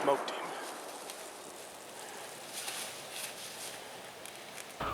smoked him.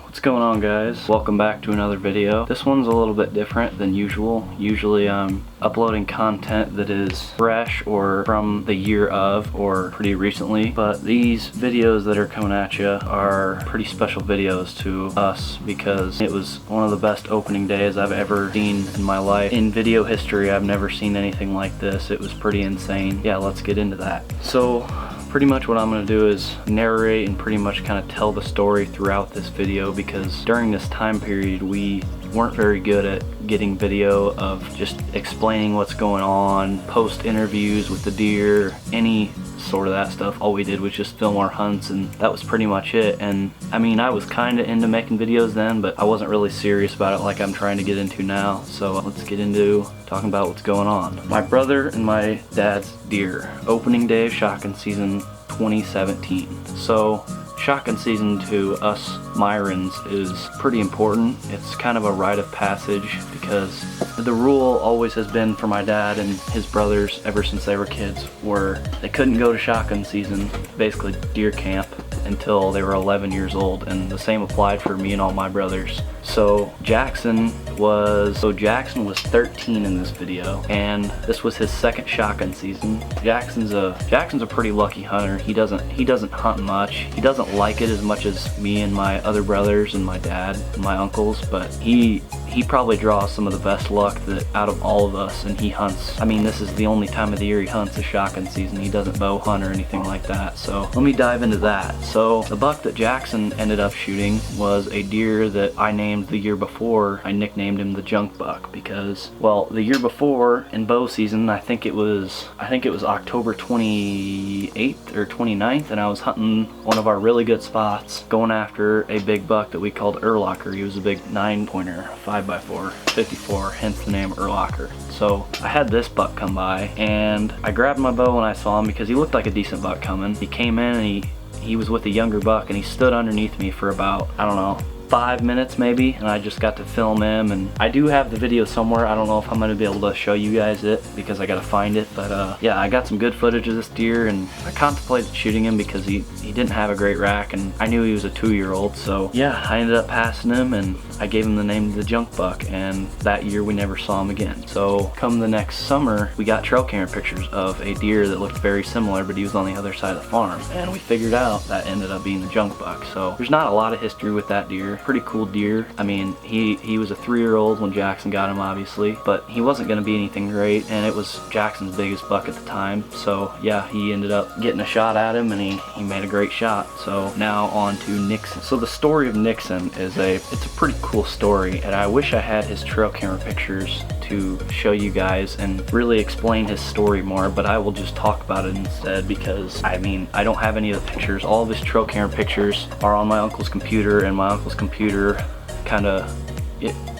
What's going on, guys? Welcome back to another video. This one's a little bit different than usual. Usually I'm uploading content that is fresh or from the year of or pretty recently, but these videos that are coming at you are pretty special videos to us because it was one of the best opening days I've ever seen in my life. In video history, I've never seen anything like this. It was pretty insane. Yeah, let's get into that. So pretty much what I'm going to do is narrate and pretty much kind of tell the story throughout this video, because during this time period we weren't very good at getting video of just explaining what's going on, post interviews with the deer, any sort of that stuff. All we did was just film our hunts, and that was pretty much it. And I mean, I was kind of into making videos then, but I wasn't really serious about it like I'm trying to get into now. So let's get into talking about what's going on. My brother and my dad's deer, opening day of shotgun season 2017. So shotgun season to us Myrens is pretty important. It's kind of a rite of passage because the rule always has been for my dad and his brothers ever since they were kids, where they couldn't go to shotgun season, basically deer camp, until they were 11 years old, and the same applied for me and all my brothers. So Jackson was 13 in this video, and this was his second shotgun season. Jackson's a pretty lucky hunter. He doesn't hunt much. He doesn't like it as much as me and my other brothers and my dad and my uncles, but he probably draws some of the best luck that out of all of us, and he hunts. I mean, this is the only time of the year he hunts a shotgun season. He doesn't bow hunt or anything like that. So let me dive into that. So the buck that Jackson ended up shooting was a deer that I named the year before. I nicknamed him the junk buck because, well, the year before in bow season, I think it was October 28th or 29th, and I was hunting one of our really good spots, going after a big buck that we called Urlacher. He was a big 9-pointer, 5x4, 54, hence the name Urlacher. So I had this buck come by, and I grabbed my bow when I saw him because he looked like a decent buck coming. He came in and he was with a younger buck, and he stood underneath me for about, I don't know, 5 minutes maybe, and I just got to film him. And I do have the video somewhere. I don't know if I'm gonna be able to show you guys it because I gotta find it, but yeah, I got some good footage of this deer, and I contemplated shooting him because he didn't have a great rack, and I knew he was a 2-year-old. So yeah, I ended up passing him, and I gave him the name the junk buck, and that year we never saw him again. So come the next summer, we got trail camera pictures of a deer that looked very similar, but he was on the other side of the farm, and we figured out that ended up being the junk buck. So there's not a lot of history with that deer. Pretty cool deer. I mean, he was a 3-year-old when Jackson got him, obviously, but he wasn't going to be anything great, and it was Jackson's biggest buck at the time. So yeah, he ended up getting a shot at him, and he made a great shot. So now on to Nixon. So the story of Nixon is it's a pretty cool story, and I wish I had his trail camera pictures to show you guys and really explain his story more, but I will just talk about it instead because I mean, I don't have any of the pictures. All of his trail camera pictures are on my uncle's computer, and my uncle's computer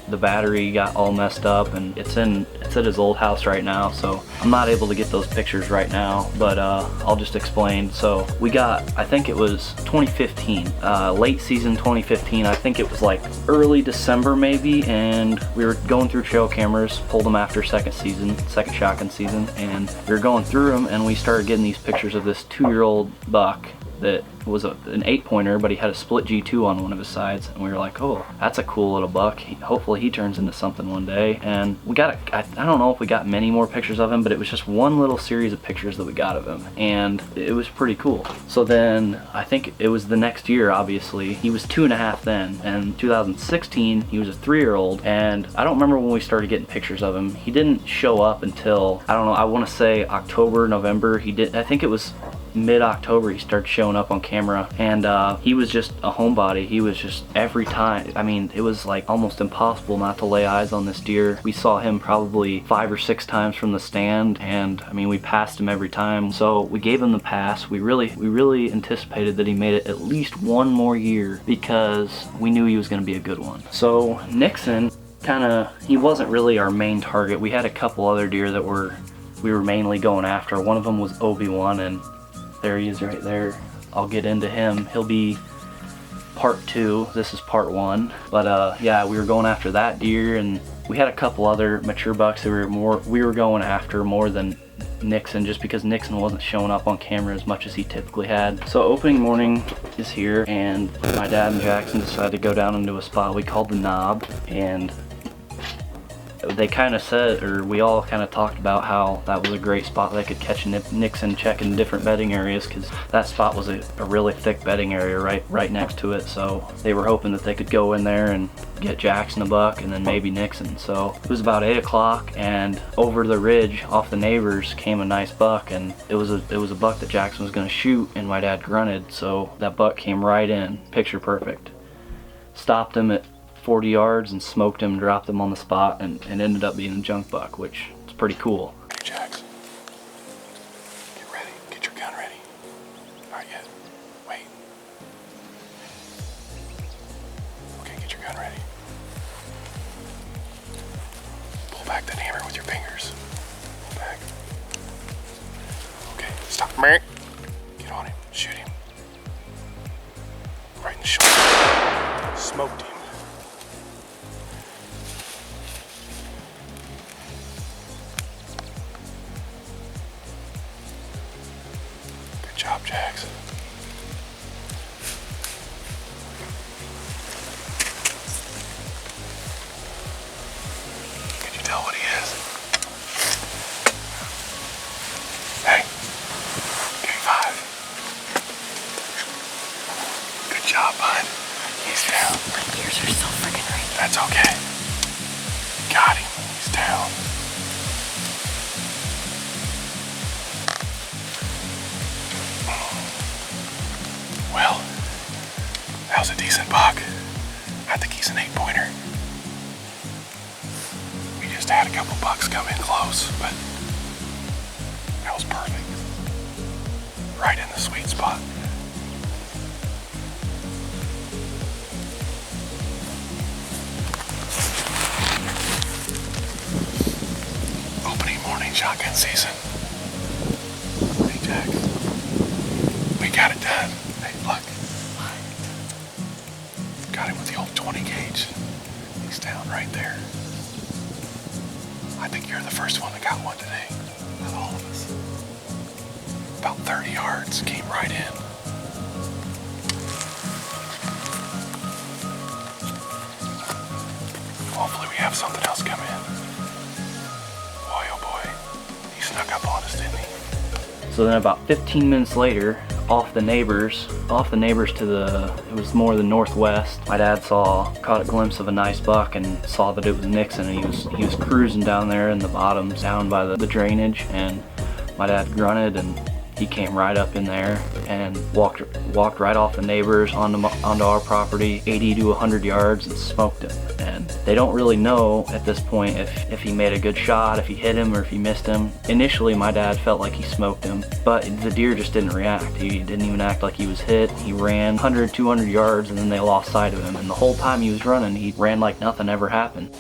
the battery got all messed up, and it's at his old house right now, so I'm not able to get those pictures right now, but I'll just explain. So we got, I think it was 2015, late season 2015, I think it was like early December maybe, and we were going through trail cameras, pulled them after second shotgun season, and we were going through them, and we started getting these pictures of this 2-year-old buck that was an 8-pointer, but he had a split G2 on one of his sides, and we were like, oh, that's a cool little buck. Hopefully he turns into something one day. And we got I don't know if we got many more pictures of him, but it was just one little series of pictures that we got of him, and it was pretty cool. So then I think it was the next year, obviously. He was 2.5 then, and 2016 he was a 3-year-old, and I don't remember when we started getting pictures of him. He didn't show up until, I don't know, I want to say October, November. I think it was mid-October he started showing up on camera, and he was just a homebody. He was just every time, I mean, it was like almost impossible not to lay eyes on this deer. We saw him probably 5 or 6 times from the stand, and I mean, we passed him every time. So we gave him the pass. We really anticipated that he made it at least one more year because we knew he was going to be a good one. So Nixon he wasn't really our main target. We had a couple other deer that we were mainly going after. One of them was Obi-Wan, and there he is right there. I'll get into him. He'll be part 2. This is part 1. But yeah, we were going after that deer, and we had a couple other mature bucks that we were going after more than Nixon, just because Nixon wasn't showing up on camera as much as he typically had. So opening morning is here, and my dad and Jackson decided to go down into a spot we called the Knob, and they kind of said, or we all kind of talked about how that was a great spot they could catch Nixon checking different bedding areas, because that spot was a really thick bedding area right next to it. So they were hoping that they could go in there and get Jackson a buck and then maybe Nixon. So it was about 8 o'clock, and over the ridge off the neighbors came a nice buck, and it was a buck that Jackson was going to shoot, and my dad grunted, so that buck came right in, picture perfect. Stopped him at 40 yards and smoked him, dropped him on the spot, and ended up being a junk buck, which is pretty cool. Hey, Jax. Get ready. Get your gun ready. Not yet. Wait. Okay, get your gun ready. Pull back that hammer with your fingers. Pull back. Okay, stop. Get on him. Shoot him. Right in the shoulder. Smoked him. Good job, Jax. Can you tell what he is? Hey, K5. Good job, bud. He's down. My ears are so freaking ringing. That's okay. Got him. He's down. Well, that was a decent buck. I think he's an 8-pointer. We just had a couple bucks come in close, but that was perfect. Right in the sweet spot. Opening morning shotgun season. Hey, Jack. We got it done. Hey, look. Got him with the old 20 gauge. He's down right there. I think you're the first one that got one today. Not all of us. About 30 yards. Came right in. Hopefully we have something else come in. Boy, oh boy. He snuck up on us, didn't he? So then about 15 minutes later, off the neighbors to the, it was more the northwest, my dad caught a glimpse of a nice buck and saw that it was Nixon, and he was cruising down there in the bottoms down by the drainage, and my dad grunted, and he came right up in there and walked right off the neighbors onto our property 80 to 100 yards and smoked him. And they don't really know at this point if he made a good shot, if he hit him, or if he missed him. Initially my dad felt like he smoked him, but the deer just didn't react. He didn't even act like he was hit. He ran 100, 200 yards, and then they lost sight of him, and the whole time he was running he ran like nothing ever happened.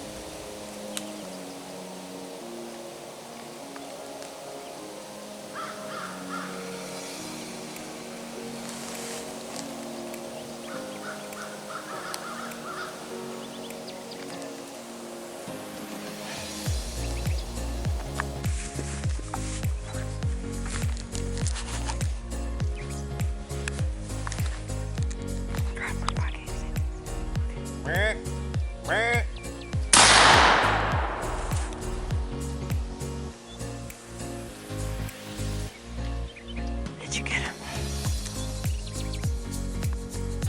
Did you get him?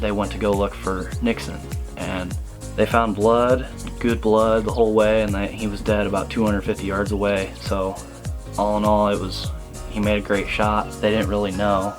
They went to go look for Nixon, and they found blood, good blood the whole way, and he was dead about 250 yards away. So all in all, he made a great shot. They didn't really know.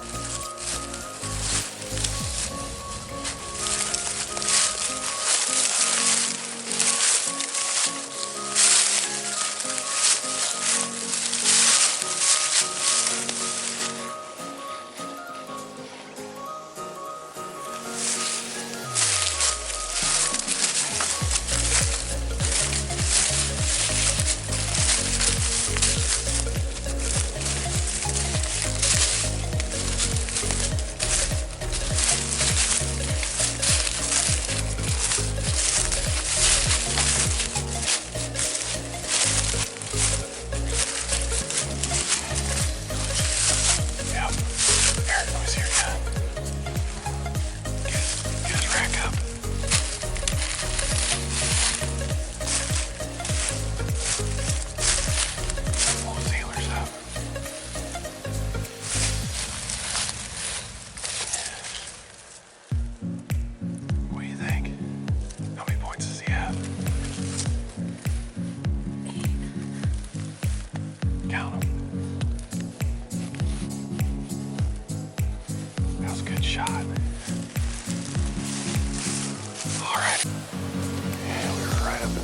up in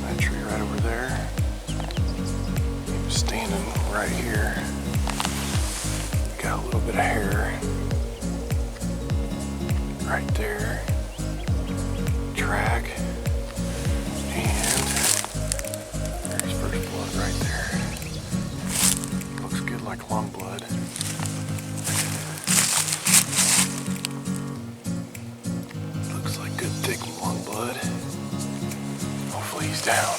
that tree right over there. He was standing right here. Got a little bit of hair right there. Track. And there's first blood right there. Looks good like lung blood. Looks like good thick lung blood. Hopefully he's down.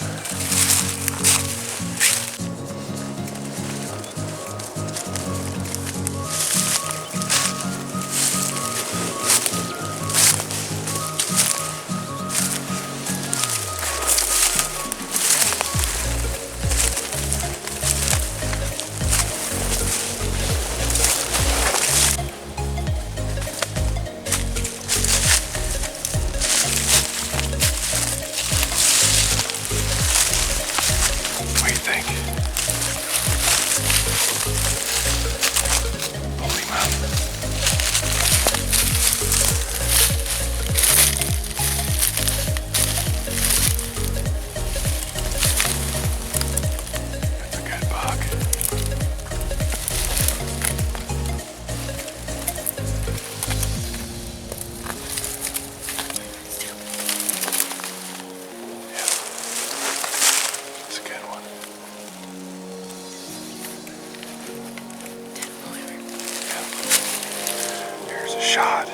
Shot.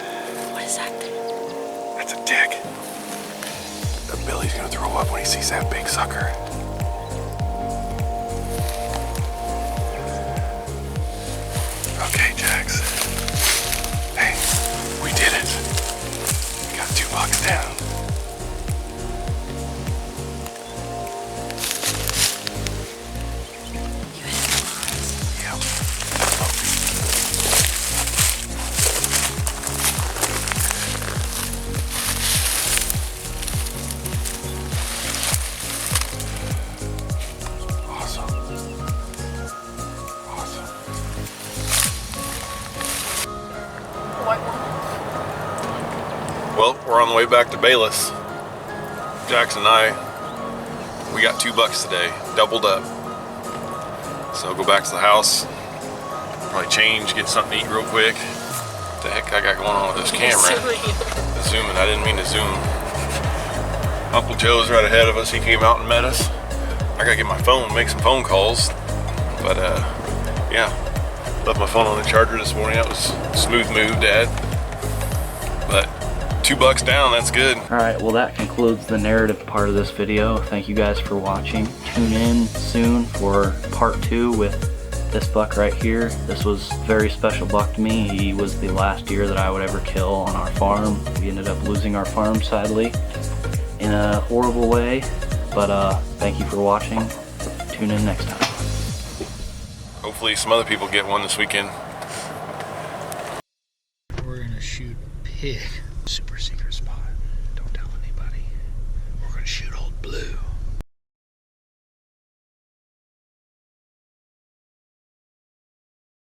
What is that? That's a dick. Billy's gonna throw up when he sees that big sucker. Okay, Jax. Hey, we did it. We got 2 bucks down. You hit the Yep. Well, we're on the way back to Bayless. Jackson and I, we got 2 bucks today, doubled up. So go back to the house, probably change, get something to eat real quick. What the heck I got going on with this camera? Zooming, I didn't mean to zoom. Uncle Joe's right ahead of us, he came out and met us. I gotta get my phone, make some phone calls. But yeah, left my phone on the charger this morning. That was a smooth move, Dad. But 2 bucks down, that's good. Alright, well that concludes the narrative part of this video. Thank you guys for watching. Tune in soon for part 2 with this buck right here. This was a very special buck to me. He was the last deer that I would ever kill on our farm. We ended up losing our farm, sadly, in a horrible way. But thank you for watching. Tune in next time. Hopefully some other people get one this weekend. We're gonna shoot pig. Super secret spot. Don't tell anybody. We're gonna shoot old Blue.